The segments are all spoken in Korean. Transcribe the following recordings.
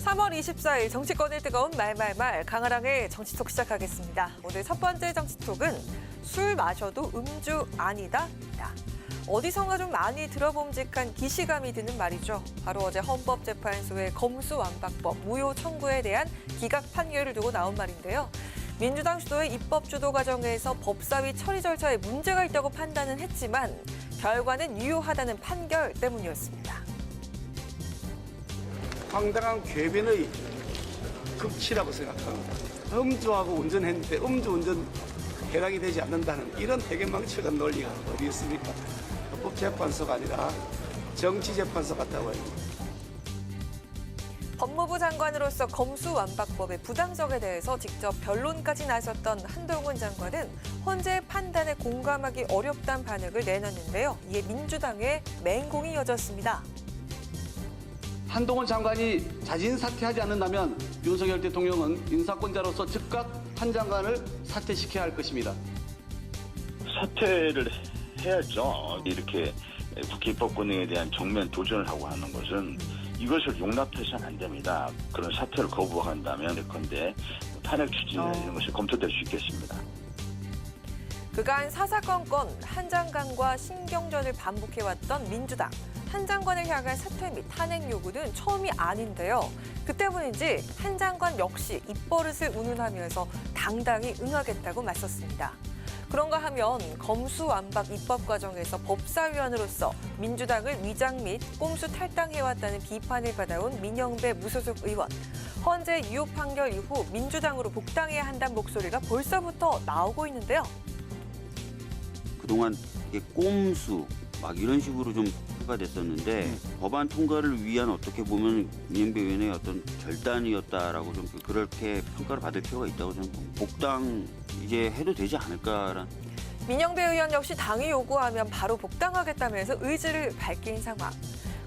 3월 24일 정치권의 뜨거운 말말말 강아랑의 정치톡 시작하겠습니다. 오늘 첫 번째 정치톡은 술 마셔도 음주 아니다.입니다. 어디선가 좀 많이 들어봄직한 기시감이 드는 말이죠. 바로 어제 헌법재판소의 검수완박법 무효 청구에 대한 기각 판결을 두고 나온 말인데요. 민주당 주도의 입법 주도 과정에서 법사위 처리 절차에 문제가 있다고 판단은 했지만 결과는 유효하다는 판결 때문이었습니다. 황당한 궤변의 극치라고 생각합니다. 음주하고 운전했는데 음주운전 해당이 되지 않는다는 이런 대개망측한 논리가 어디 있습니까? 헌법재판소가 아니라 정치재판소 같다고 합니다. 법무부 장관으로서 검수완박법의 부당성에 대해서 직접 변론까지 나섰던 한동훈 장관은 헌재의 판단에 공감하기 어렵다는 반응을 내놨는데요. 이에 민주당의 맹공이 이어졌습니다. 한동훈 장관이 자진 사퇴하지 않는다면 윤석열 대통령은 인사권자로서 즉각 한 장관을 사퇴시켜야 할 것입니다. 사퇴를 해야죠. 이렇게 국회 입법권에 대한 정면 도전을 하고 하는 것은 이것을 용납해서는 안 됩니다. 그런 사퇴를 거부한다면 예컨대 탄핵 추진이나 이런 것이 검토될 수 있겠습니다. 그간 사사건건 한 장관과 신경전을 반복해왔던 민주당. 한 장관을 향한 사퇴 및 탄핵 요구는 처음이 아닌데요. 그 때문인지 한 장관 역시 입버릇을 운운하면서 당당히 응하겠다고 맞섰습니다. 그런가 하면 검수완박 입법 과정에서 법사위원으로서 민주당을 위장 및 꼼수 탈당해왔다는 비판을 받아온 민영배 무소속 의원. 헌재 유효 판결 이후 민주당으로 복당해야 한다는 목소리가 벌써부터 나오고 있는데요. 그동안 이게 꼼수 막 이런 식으로 좀 표가 됐었는데 법안 통과를 위한 어떻게 보면 민영배 의원의 어떤 결단이었다라고 좀 그렇게 평가를 받을 필요가 있다고 저는 복당 이제 해도 되지 않을까라는. 민영배 의원 역시 당이 요구하면 바로 복당하겠다면서 의지를 밝힌 상황.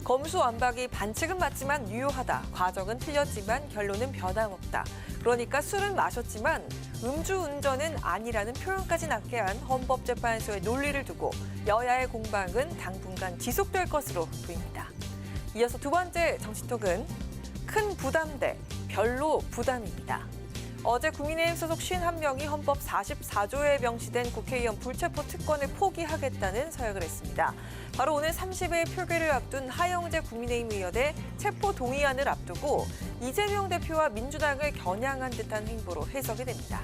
검수완박이 반칙은 맞지만 유효하다. 과정은 틀렸지만 결론은 변함없다. 그러니까 술은 마셨지만 음주운전은 아니라는 표현까지 낳게 한 헌법재판소의 논리를 두고 여야의 공방은 당분간 지속될 것으로 보입니다. 이어서 두 번째 정치톡은 큰 부담 대 별로 부담입니다. 어제 국민의힘 소속 51명이 헌법 44조에 명시된 국회의원 불체포 특권을 포기하겠다는 서약을 했습니다. 바로 오늘 30일 표결을 앞둔 하영재 국민의힘 의원의 체포 동의안을 앞두고 이재명 대표와 민주당을 겨냥한 듯한 행보로 해석이 됩니다.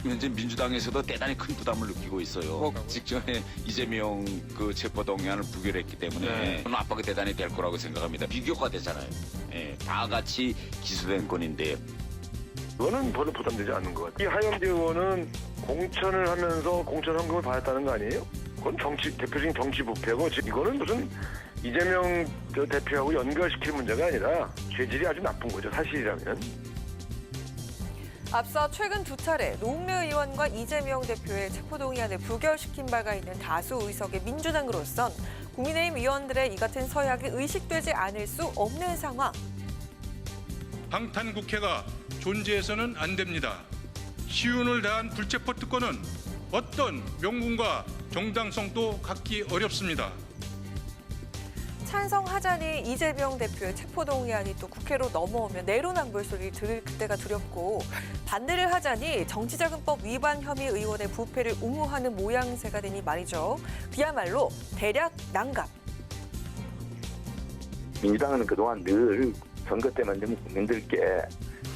현재 민주당에서도 대단히 큰 부담을 느끼고 있어요. 직전에 이재명 그 체포동의안을 부결했기 때문에 그런 압박이 대단히 될 거라고 생각합니다. 비교가 되잖아요. 예, 다 같이 기소된 건인데. 그거는 별로 부담되지 않는 것 같아요. 이 하영재 의원은 공천을 하면서 공천 헌금을 받았다는 거 아니에요? 그건 대표적인 정치 부패고 이거는 무슨 이재명 대표하고 연결시킬 문제가 아니라 죄질이 아주 나쁜 거죠, 사실이라면. 앞서 최근 두 차례 노웅래 의원과 이재명 대표의 체포동의안을 부결시킨 바가 있는 다수 의석의 민주당으로선 국민의힘 의원들의 이 같은 서약이 의식되지 않을 수 없는 상황. 방탄국회가 존재해서는 안 됩니다. 시윤을 다한 불체포 특권은 어떤 명분과 정당성도 갖기 어렵습니다. 찬성하자니 이재명 대표의 체포동의안이 또 국회로 넘어오면 내로남불 소리를 들을 그때가 두렵고 반대를 하자니 정치자금법 위반 혐의 의원의 부패를 옹호하는 모양새가 되니 말이죠. 그야말로 대략 난감. 민주당은 그동안 늘 선거 때만 되면 국민들께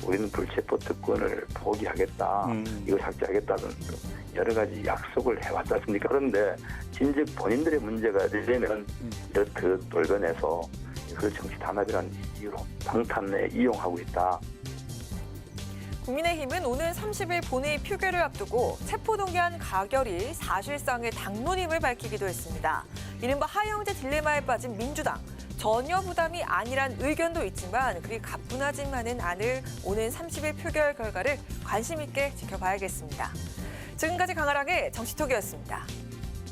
우리는 불체포 특권을 포기하겠다, 이걸 삭제하겠다는 여러 가지 약속을 해왔지 않습니까? 그런데 진즉 본인들의 문제가 되려면 이렇게 돌변해서 그 정치 단합이라는 이유로 방탄에 이용하고 있다. 국민의힘은 오늘 30일 본회의 표결을 앞두고 체포동의안 가결이 사실상의 당론임을 밝히기도 했습니다. 이른바 하영재 딜레마에 빠진 민주당. 전혀 부담이 아니란 의견도 있지만 그리 가뿐하지만은 않을 오는 30일 표결 결과를 관심 있게 지켜봐야겠습니다. 지금까지 강아랑의 정치톡이었습니다.